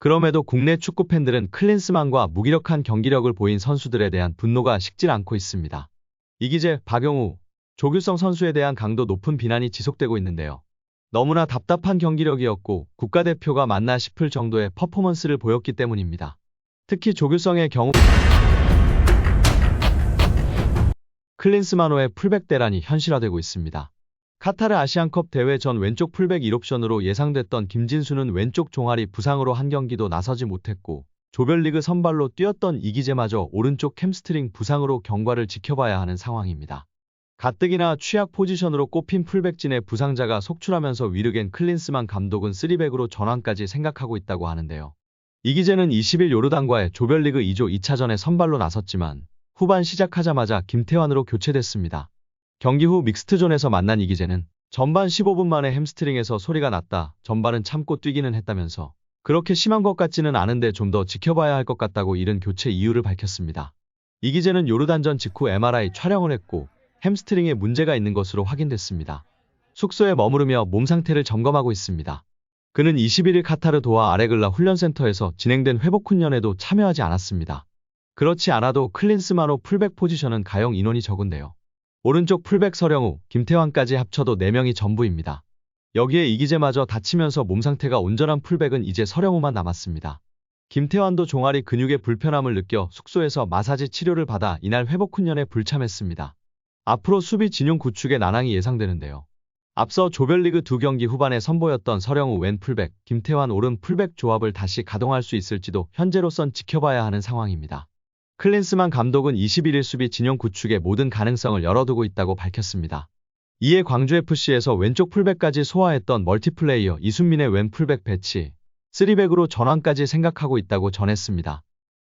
그럼에도 국내 축구 팬들은 클린스만과 무기력한 경기력을 보인 선수들에 대한 분노가 식질 않고 있습니다. 이기재, 박용우, 조규성 선수에 대한 강도 높은 비난이 지속되고 있는데요. 너무나 답답한 경기력이었고 국가대표가 맞나 싶을 정도의 퍼포먼스를 보였기 때문입니다. 특히 조규성의 경우 클린스만호의 풀백 대란이 현실화되고 있습니다. 카타르 아시안컵 대회 전 왼쪽 풀백 1옵션으로 예상됐던 김진수는 왼쪽 종아리 부상으로 한 경기도 나서지 못했고 조별리그 선발로 뛰었던 이기재마저 오른쪽 햄스트링 부상으로 경과를 지켜봐야 하는 상황입니다. 가뜩이나 취약 포지션으로 꼽힌 풀백진의 부상자가 속출하면서 위르겐 클린스만 감독은 3백으로 전환까지 생각하고 있다고 하는데요. 이기재는 20일 요르단과의 조별리그 2조 2차전에 선발로 나섰지만 후반 시작하자마자 김태환으로 교체됐습니다. 경기 후 믹스트존에서 만난 이기재는 전반 15분 만에 햄스트링에서 소리가 났다. 전반은 참고 뛰기는 했다면서 그렇게 심한 것 같지는 않은데 좀 더 지켜봐야 할 것 같다고 이른 교체 이유를 밝혔습니다. 이기재는 요르단전 직후 MRI 촬영을 했고 햄스트링에 문제가 있는 것으로 확인됐습니다. 숙소에 머무르며 몸 상태를 점검하고 있습니다. 그는 21일 카타르 도하 아레글라 훈련센터에서 진행된 회복 훈련에도 참여하지 않았습니다. 그렇지 않아도 클린스만호 풀백 포지션은 가용 인원이 적은데요. 오른쪽 풀백 서령우, 김태환까지 합쳐도 4명이 전부입니다. 여기에 이기재마저 다치면서 몸 상태가 온전한 풀백은 이제 서령우만 남았습니다. 김태환도 종아리 근육의 불편함을 느껴 숙소에서 마사지 치료를 받아 이날 회복 훈련에 불참했습니다. 앞으로 수비 진용 구축의 난항이 예상되는데요. 앞서 조별리그 2경기 후반에 선보였던 서령우 왼 풀백, 김태환 오른 풀백 조합을 다시 가동할 수 있을지도 현재로선 지켜봐야 하는 상황입니다. 클린스만 감독은 21일 수비 진영 구축의 모든 가능성을 열어두고 있다고 밝혔습니다. 이에 광주FC에서 왼쪽 풀백까지 소화했던 멀티플레이어 이순민의 왼 풀백 배치, 3백으로 전환까지 생각하고 있다고 전했습니다.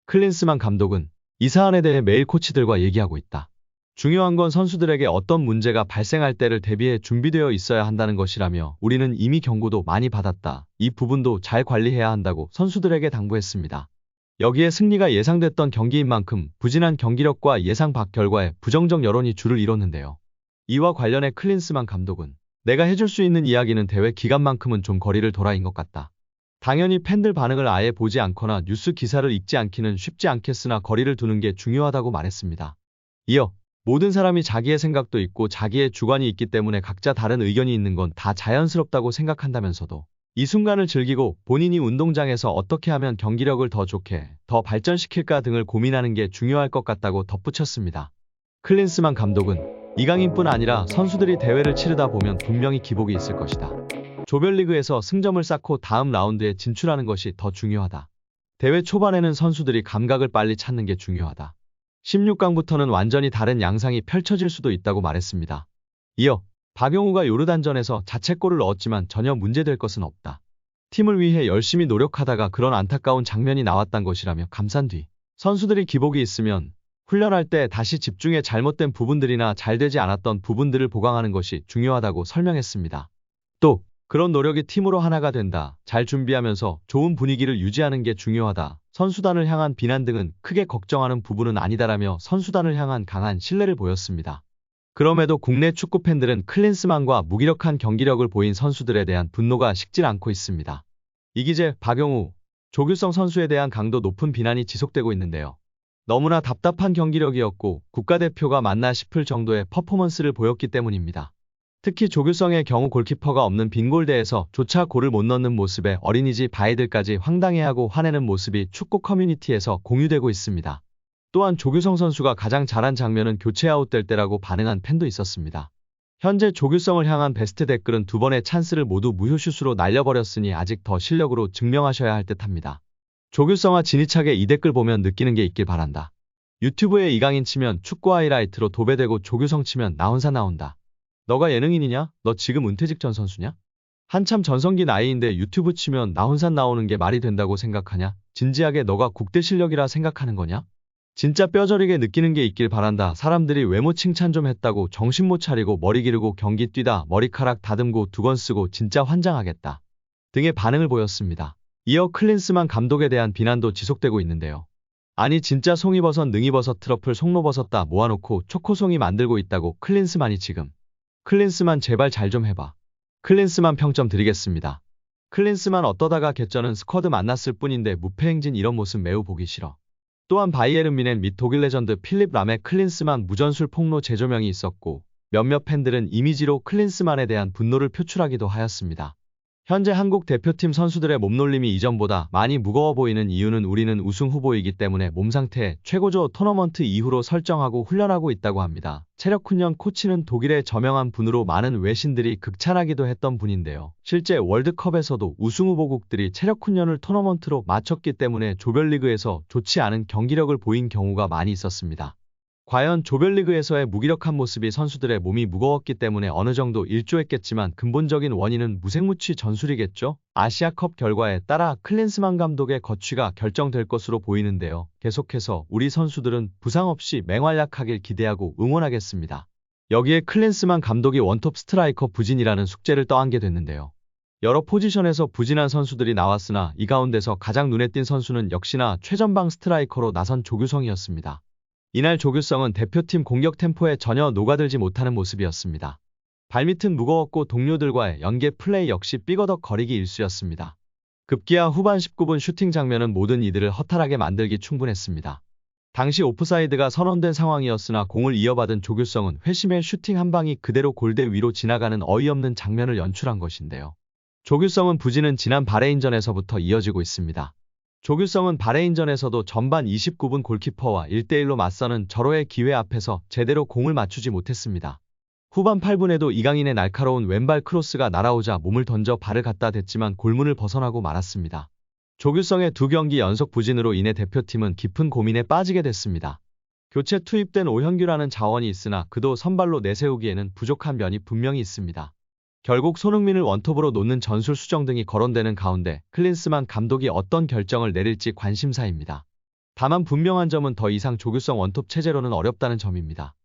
클린스만 감독은 이 사안에 대해 매일 코치들과 얘기하고 있다. 중요한 건 선수들에게 어떤 문제가 발생할 때를 대비해 준비되어 있어야 한다는 것이라며 우리는 이미 경고도 많이 받았다. 이 부분도 잘 관리해야 한다고 선수들에게 당부했습니다. 여기에 승리가 예상됐던 경기인 만큼 부진한 경기력과 예상 밖 결과에 부정적 여론이 줄을 이뤘는데요. 이와 관련해 클린스만 감독은 내가 해줄 수 있는 이야기는 대회 기간만큼은 좀 거리를 둬라인 것 같다. 당연히 팬들 반응을 아예 보지 않거나 뉴스 기사를 읽지 않기는 쉽지 않겠으나 거리를 두는 게 중요하다고 말했습니다. 이어 모든 사람이 자기의 생각도 있고 자기의 주관이 있기 때문에 각자 다른 의견이 있는 건 다 자연스럽다고 생각한다면서도 이 순간을 즐기고 본인이 운동장에서 어떻게 하면 경기력을 더 좋게, 더 발전시킬까 등을 고민하는 게 중요할 것 같다고 덧붙였습니다. 클린스만 감독은 이강인뿐 아니라 선수들이 대회를 치르다 보면 분명히 기복이 있을 것이다. 조별리그에서 승점을 쌓고 다음 라운드에 진출하는 것이 더 중요하다. 대회 초반에는 선수들이 감각을 빨리 찾는 게 중요하다. 16강부터는 완전히 다른 양상이 펼쳐질 수도 있다고 말했습니다. 이어 박용우가 요르단전에서 자책골을 넣었지만 전혀 문제될 것은 없다. 팀을 위해 열심히 노력하다가 그런 안타까운 장면이 나왔단 것이라며 감싼 뒤 선수들이 기복이 있으면 훈련할 때 다시 집중해 잘못된 부분들이나 잘 되지 않았던 부분들을 보강하는 것이 중요하다고 설명했습니다. 또 그런 노력이 팀으로 하나가 된다. 잘 준비하면서 좋은 분위기를 유지하는 게 중요하다. 선수단을 향한 비난 등은 크게 걱정하는 부분은 아니다라며 선수단을 향한 강한 신뢰를 보였습니다. 그럼에도 국내 축구 팬들은 클린스만과 무기력한 경기력을 보인 선수들에 대한 분노가 식질 않고 있습니다. 이기재, 박용우, 조규성 선수에 대한 강도 높은 비난이 지속되고 있는데요. 너무나 답답한 경기력이었고 국가대표가 맞나 싶을 정도의 퍼포먼스를 보였기 때문입니다. 특히 조규성의 경우 골키퍼가 없는 빈골대에서 조차 골을 못 넣는 모습에 어린이집 아이들까지 황당해하고 화내는 모습이 축구 커뮤니티에서 공유되고 있습니다. 또한 조규성 선수가 가장 잘한 장면은 교체 아웃될 때라고 반응한 팬도 있었습니다. 현재 조규성을 향한 베스트 댓글은 2번의 찬스를 모두 무효슛으로 날려버렸으니 아직 더 실력으로 증명하셔야 할 듯합니다. 조규성아 진희차게 이 댓글 보면 느끼는 게 있길 바란다. 유튜브에 이강인 치면 축구 하이라이트로 도배되고 조규성 치면 나 혼자 나온다. 너가 예능인이냐? 너 지금 은퇴 직전 선수냐? 한참 전성기 나이인데 유튜브 치면 나 혼자 나오는 게 말이 된다고 생각하냐? 진지하게 너가 국대 실력이라 생각하는 거냐? 진짜 뼈저리게 느끼는 게 있길 바란다. 사람들이 외모 칭찬 좀 했다고 정신 못 차리고 머리 기르고 경기 뛰다 머리카락 다듬고 두건 쓰고 진짜 환장하겠다. 등의 반응을 보였습니다. 이어 클린스만 감독에 대한 비난도 지속되고 있는데요. 아니 진짜 송이버섯 능이버섯 트러플 송로버섯 다 모아놓고 초코송이 만들고 있다고 클린스만이 지금. 클린스만 제발 잘 좀 해봐. 클린스만 평점 드리겠습니다. 클린스만 어떠다가 개쩌는 스쿼드 만났을 뿐인데 무패행진 이런 모습 매우 보기 싫어. 또한 바이에른 뮌헨 및 독일 레전드 필립 람의 클린스만 무전술 폭로 재조명이 있었고 몇몇 팬들은 이미지로 클린스만에 대한 분노를 표출하기도 하였습니다. 현재 한국 대표팀 선수들의 몸놀림이 이전보다 많이 무거워 보이는 이유는 우리는 우승 후보이기 때문에 몸 상태 최고조 토너먼트 이후로 설정하고 훈련하고 있다고 합니다. 체력 훈련 코치는 독일의 저명한 분으로 많은 외신들이 극찬하기도 했던 분인데요. 실제 월드컵에서도 우승 후보국들이 체력 훈련을 토너먼트로 마쳤기 때문에 조별리그에서 좋지 않은 경기력을 보인 경우가 많이 있었습니다. 과연 조별리그에서의 무기력한 모습이 선수들의 몸이 무거웠기 때문에 어느 정도 일조했겠지만 근본적인 원인은 무색무취 전술이겠죠? 아시아컵 결과에 따라 클린스만 감독의 거취가 결정될 것으로 보이는데요. 계속해서 우리 선수들은 부상 없이 맹활약하길 기대하고 응원하겠습니다. 여기에 클린스만 감독이 원톱 스트라이커 부진이라는 숙제를 떠안게 됐는데요. 여러 포지션에서 부진한 선수들이 나왔으나 이 가운데서 가장 눈에 띈 선수는 역시나 최전방 스트라이커로 나선 조규성이었습니다. 이날 조규성은 대표팀 공격 템포에 전혀 녹아들지 못하는 모습이었습니다. 발밑은 무거웠고 동료들과의 연계 플레이 역시 삐거덕 거리기 일쑤였습니다. 급기야 후반 19분 슈팅 장면은 모든 이들을 허탈하게 만들기 충분했습니다. 당시 오프사이드가 선언된 상황이었으나 공을 이어받은 조규성은 회심의 슈팅 한 방이 그대로 골대 위로 지나가는 어이없는 장면을 연출한 것인데요. 조규성은 부진은 지난 바레인전에서부터 이어지고 있습니다. 조규성은 바레인전에서도 전반 29분 골키퍼와 1대1로 맞서는 절호의 기회 앞에서 제대로 공을 맞추지 못했습니다. 후반 8분에도 이강인의 날카로운 왼발 크로스가 날아오자 몸을 던져 발을 갖다 댔지만 골문을 벗어나고 말았습니다. 조규성의 2경기 연속 부진으로 인해 대표팀은 깊은 고민에 빠지게 됐습니다. 교체 투입된 오현규라는 자원이 있으나 그도 선발로 내세우기에는 부족한 면이 분명히 있습니다. 결국 손흥민을 원톱으로 놓는 전술 수정 등이 거론되는 가운데 클린스만 감독이 어떤 결정을 내릴지 관심사입니다. 다만 분명한 점은 더 이상 조규성 원톱 체제로는 어렵다는 점입니다.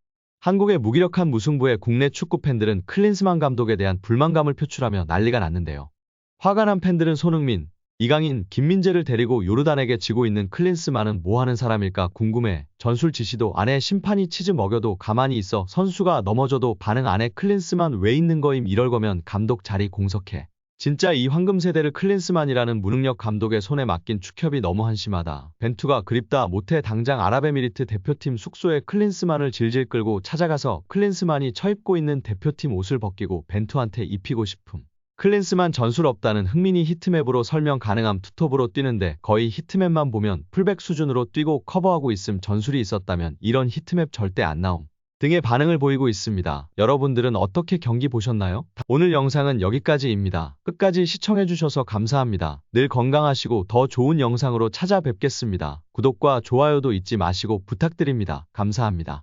한국의 무기력한 무승부에 국내 축구 팬들은 클린스만 감독에 대한 불만감을 표출하며 난리가 났는데요. 화가 난 팬들은 손흥민, 이강인, 김민재를 데리고 요르단에게 지고 있는 클린스만은 뭐하는 사람일까 궁금해. 전술 지시도 안 해. 심판이 치즈 먹여도 가만히 있어. 선수가 넘어져도 반응 안 해. 클린스만 왜 있는 거임. 이럴 거면 감독 자리 공석해. 진짜 이 황금세대를 클린스만이라는 무능력 감독의 손에 맡긴 축협이 너무 한심하다. 벤투가 그립다 못해 당장 아랍에미리트 대표팀 숙소에 클린스만을 질질 끌고 찾아가서 클린스만이 처입고 있는 대표팀 옷을 벗기고 벤투한테 입히고 싶음. 클린스만 전술 없다는 흥민이 히트맵으로 설명 가능함. 투톱으로 뛰는데 거의 히트맵만 보면 풀백 수준으로 뛰고 커버하고 있음. 전술이 있었다면 이런 히트맵 절대 안 나옴. 등의 반응을 보이고 있습니다. 여러분들은 어떻게 경기 보셨나요? 오늘 영상은 여기까지입니다. 끝까지 시청해주셔서 감사합니다. 늘 건강하시고 더 좋은 영상으로 찾아뵙겠습니다. 구독과 좋아요도 잊지 마시고 부탁드립니다. 감사합니다.